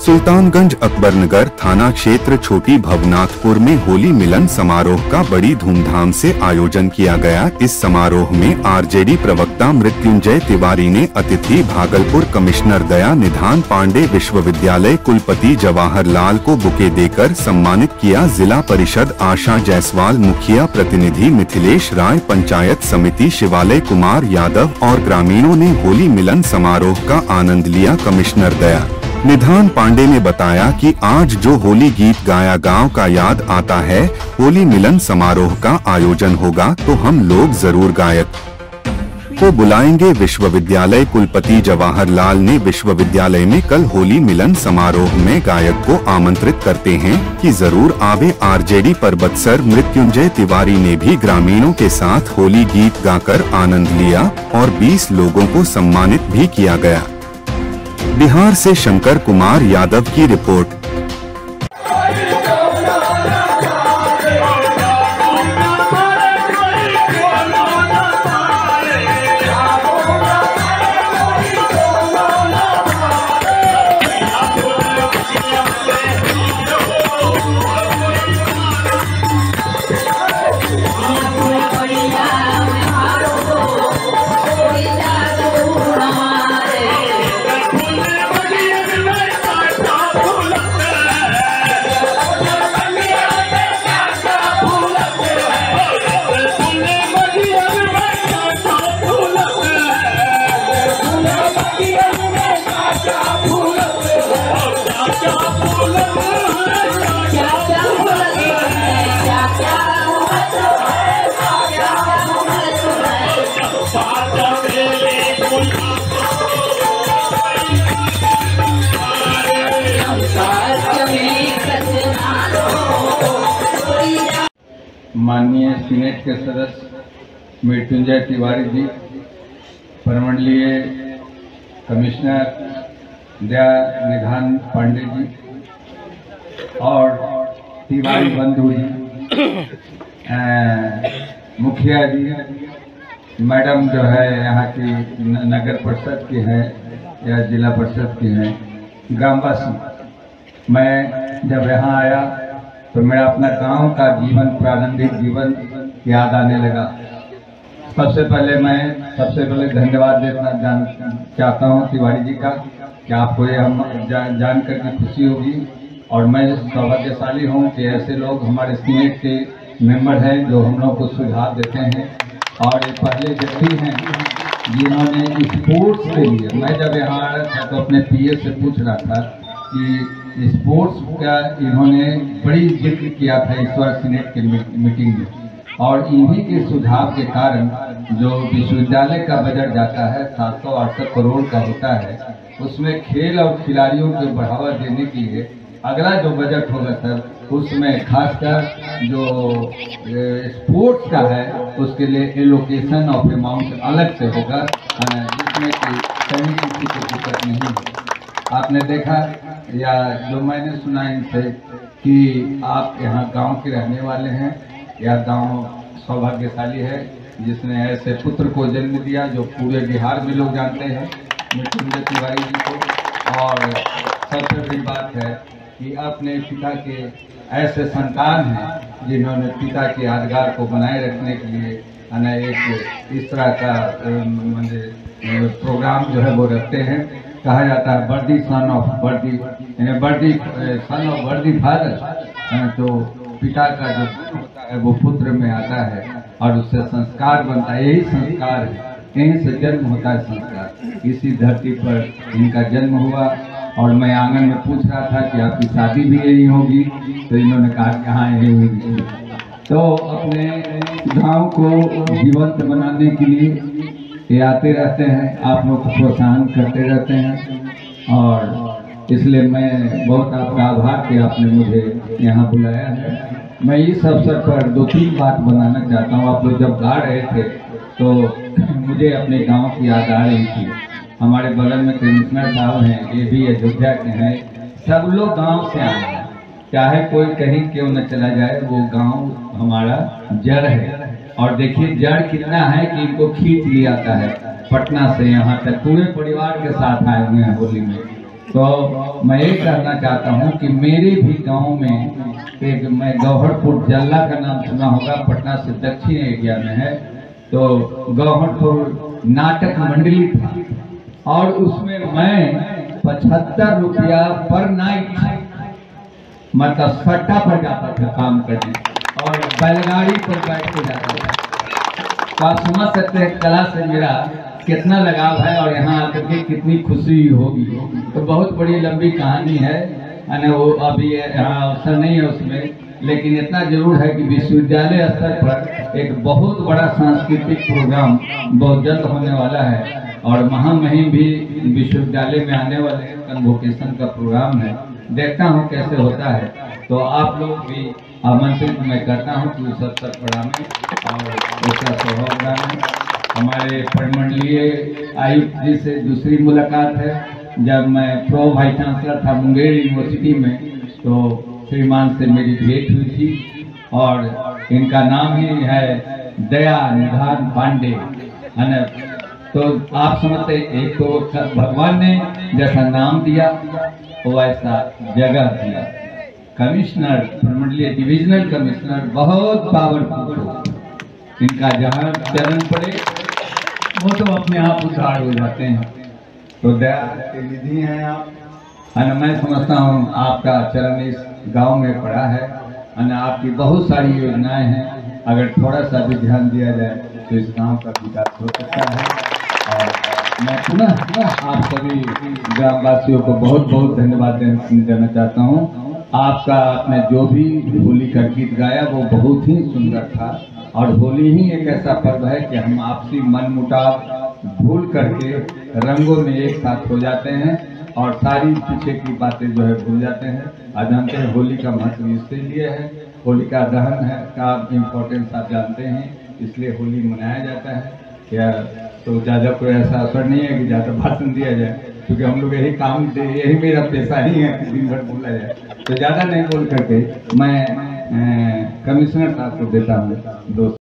सुल्तानगंज अकबरनगर थाना क्षेत्र छोटी भवनाथपुर में होली मिलन समारोह का बड़ी धूमधाम से आयोजन किया गया। इस समारोह में आरजेडी प्रवक्ता मृत्युंजय तिवारी ने अतिथि भागलपुर कमिश्नर दया निधान पांडे विश्वविद्यालय कुलपति जवाहर लाल को बुके देकर सम्मानित किया। जिला परिषद आशा जायसवाल, मुखिया प्रतिनिधि मिथिलेश राय, पंचायत समिति शिवालय कुमार यादव और ग्रामीणों ने होली मिलन समारोह का आनंद लिया। कमिश्नर दया निधान पांडे ने बताया कि आज जो होली गीत गाया गांव का याद आता है, होली मिलन समारोह का आयोजन होगा तो हम लोग जरूर गायक को बुलाएंगे। विश्वविद्यालय कुलपति जवाहर लाल ने विश्वविद्यालय में कल होली मिलन समारोह में गायक को आमंत्रित करते हैं कि जरूर आवे। आरजेडी पर्वतसर मृत्युंजय तिवारी ने भी ग्रामीणों के साथ होली गीत गाकर आनंद लिया और 20 लोगों को सम्मानित भी किया गया। बिहार से शंकर कुमार यादव की रिपोर्ट। माननीय सीनेट के सदस्य मृत्युंजय तिवारी जी, प्रमंडलीय कमिश्नर दया निधान पांडे जी और तिवारी बंधु जी, मुखिया जी, मैडम जो है यहाँ की नगर परिषद की है या जिला परिषद की है, ग्रामवासी। मैं जब यहाँ आया तो मेरा अपना गांव का जीवन, प्रारंभिक जीवन याद आने लगा। सबसे पहले धन्यवाद देना चाहता हूँ तिवारी जी का कि आपको ये हम जान करके खुशी होगी और मैं सौभाग्यशाली हूँ कि ऐसे लोग हमारे सीनेट के मेंबर हैं जो हम लोग को सुझाव देते हैं। और ये पहले व्यक्ति हैं जिन्होंने स्पोर्ट्स के लिए, मैं जब यहाँ आ रहा था तो अपने पीए से पूछ रहा था कि स्पोर्ट्स का इन्होंने बड़ी जिक्र किया था इस बार सीनेट की मीटिंग में, और इन्हीं के सुझाव के कारण जो विश्वविद्यालय का बजट जाता है 768 करोड़ का होता है, उसमें खेल और खिलाड़ियों को बढ़ावा देने के लिए अगला जो बजट होगा सर, उसमें खासकर जो स्पोर्ट्स का है उसके लिए एलोकेशन ऑफ अमाउंट अलग से होगा, जिसमें कि कहीं किसी को दिक्कत नहीं है। आपने देखा या जो मैंने सुना इनसे कि आप यहाँ गांव के रहने वाले हैं, या गांव सौभाग्यशाली है जिसने ऐसे पुत्र को जन्म दिया जो पूरे बिहार में लोग जानते हैं, मृत्युंजय तिवारी जी को। और सबसे बड़ी बात है कि अपने पिता के ऐसे संतान हैं जिन्होंने पिता के यादगार को बनाए रखने के लिए एक इस तरह का प्रोग्राम जो है वो रखते हैं। कहा जाता है वर्दी सन ऑफ वर्दी फादर, तो पिता का जो होता है वो पुत्र में आता है और उससे संस्कार बनता है। यही संस्कार है, यहीं से जन्म होता है संस्कार। इसी धरती पर इनका जन्म हुआ और मैं आंगन में पूछ रहा था कि आपकी शादी भी यही होगी, तो इन्होंने कहा कि हाँ यही होगी। तो अपने गांव को जीवंत बनाने के लिए ये आते रहते हैं, आप लोग को प्रोत्साहन करते रहते हैं और इसलिए मैं बहुत आपका आभार कि आपने मुझे यहाँ बुलाया है। मैं इस अवसर पर 2-3 बात बनाना चाहता हूँ। आप लोग जब गा रहे थे तो मुझे अपने गांव की याद आ रही थी। हमारे बगल में कमिश्नर साहब हैं, ये भी अयोध्या के हैं, सब लोग गांव से आए हैं, चाहे कोई कहीं क्यों न चला जाए, वो गांव हमारा जड़ है। और देखिए जड़ कितना है कि इनको खींच लिया जाता है पटना से यहाँ तक, पूरे परिवार के साथ आए हुए हैं होली में। तो मैं ये कहना चाहता हूँ कि मेरे भी गांव में एक, मैं गौहरपुर जल्ला का नाम सुना होगा, पटना से दक्षिण एरिया में है। तो गौहरपुर नाटक मंडली था और उसमें मैं 75 रुपया पर नाइट मतलब सट्टा पर जाता था काम करने और बैलगाड़ी पर बैठ के जाता था। तो आप समझ सकते हैं कला से मेरा कितना लगाव है और यहाँ आकर के कितनी खुशी होगी। तो बहुत बड़ी लंबी कहानी है ना, वो अभी यहाँ अवसर नहीं है उसमें, लेकिन इतना जरूर है कि विश्वविद्यालय स्तर पर एक बहुत बड़ा सांस्कृतिक प्रोग्राम बहुत जल्द होने वाला है और महामहिम भी विश्वविद्यालय में आने वाले कन्वोकेशन का प्रोग्राम है। देखता हूँ कैसे होता है, तो आप लोग भी आमंत्रित मैं करता हूँ कि उस अवसर पर आने और उसका स्वभाव बनाएं। हमारे परिमंडलीय आयुक्त जी से दूसरी मुलाकात है। जब मैं प्रो वाइस चांसलर था मुंगेर यूनिवर्सिटी में, तो श्रीमान से मेरी भेंट हुई थी और इनका नाम ही है दया निधान पांडे, है ना। तो आप समझते, एक तो भगवान ने जैसा नाम दिया वैसा जगह दिया। कमिश्नर परिमंडलीय डिविजनल कमिश्नर बहुत पावरफुल, इनका जहाँ चरण पड़े वो तो अपने आप उद्धार हो जाते हैं। तो दया के निधि हैं आप, है ना। मैं समझता हूँ आपका चरण इस गांव में पड़ा है ना। आपकी बहुत सारी योजनाएं हैं, अगर थोड़ा सा भी ध्यान दिया जाए तो इस गांव का विकास हो सकता है। और मैं पुनः आप सभी ग्रामवासियों को बहुत बहुत धन्यवाद देना चाहता हूँ। आपका आपने जो भी होली का गीत गाया वो बहुत ही सुंदर था और होली ही एक ऐसा पर्व है कि हम आपसी मनमुटाव भूल करके रंगों में एक साथ हो जाते हैं और सारी पीछे की बातें जो है भूल जाते हैं। आज जानते हैं होली का महत्व इसलिए है, होलिका दहन है का इम्पोर्टेंस आप जानते हैं, इसलिए होली मनाया जाता है। या तो ज़्यादा कोई ऐसा असर नहीं है कि ज़्यादा भाषण दिया जाए, क्योंकि हम लोग यही काम, यही मेरा पेशा ही है कि दिन भर बोला जाए। तो ज़्यादा नहीं बोल करके मैं कमिश्नर साहब को देता हूँ दोस्त।